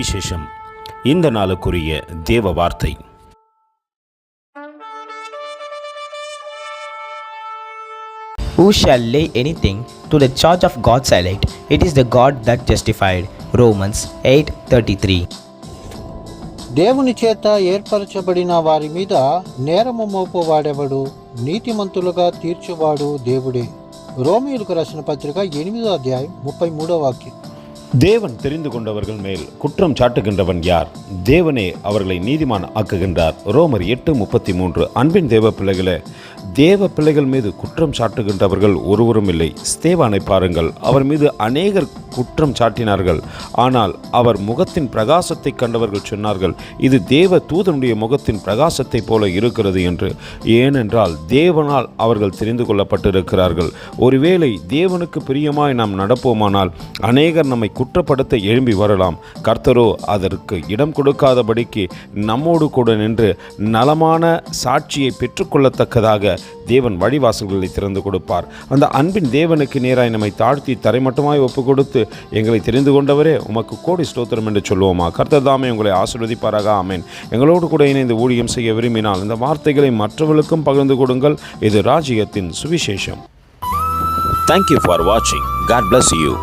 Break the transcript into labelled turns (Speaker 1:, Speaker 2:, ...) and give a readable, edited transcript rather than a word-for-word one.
Speaker 1: சுவிசேஷம். இந்த நாளுக்குரிய தேவ வார்த்தை.
Speaker 2: Who shall lay anything to the charge of God's elect? It is the God that justified. Romans 8:33.
Speaker 3: దేవుని చేత ఏర్పరచబడిన వారి మీద నేరము మోపువాడెవడు? నీతిమంతులుగా తీర్చువాడు దేవుడే. ரோமியோலுக்கு రాసిన పత్రిక 8వ అధ్యాయం 33వ వాక్యం.
Speaker 1: தேவன் தெரிந்து கொண்டவர்கள் மேல் குற்றம் சாட்டுகின்றவன் யார்? தேவனே அவர்களை நீதிமான் ஆக்குகின்றார். ரோமர் 8:33. அன்பின் தேவ பிள்ளைகளே, தேவ பிள்ளைகள் மீது குற்றம் சாட்டுகின்றவர்கள் ஒருவரும் இல்லை. ஸ்தேவானை பாருங்கள். அவர் மீது அநேகர் குற்றம் சாட்டினார்கள். ஆனால் அவர் முகத்தின் பிரகாசத்தை கண்டவர்கள் சொன்னார்கள், இது தேவ தூதனுடைய முகத்தின் பிரகாசத்தை போல இருக்கிறது என்று. ஏனென்றால் தேவனால் அவர்கள் தெரிந்து கொள்ளப்பட்டிருக்கிறார்கள். ஒருவேளை தேவனுக்கு பிரியமாய் நாம் நடப்போமானால் அநேகர் நம்மை குற்றப்படுத்த எழும்பி வரலாம். கர்த்தரோ அதற்கு இடம் கொடுக்காதபடிக்கு நம்மோடு கூட நின்று நலமான சாட்சியை பெற்றுக்கொள்ளத்தக்கதாக தேவன் வழிவாசல்களை திறந்து கொடுப்பார். அந்த அன்பின் தேவனுக்கு நேராய் நம்மை தாழ்த்தி தரைமட்டமாய் ஒப்பு கொடுத்து, எங்களை தெரிந்து கொண்டவரே உமக்கு கோடி ஸ்தோத்திரம் என்று சொல்லுவோமா? கர்த்தர் தாமே உங்களை ஆசீர்வதிப்பாராக. ஆமென். எங்களோடு கூட இணைந்து ஊழியம் செய்ய விரும்பினால் இந்த வார்த்தைகளை மற்றவர்களுக்கும் பகிர்ந்து கொடுங்கள். இது ராஜ்யத்தின் சுவிசேஷம்.
Speaker 4: Thank you for watching. God bless you.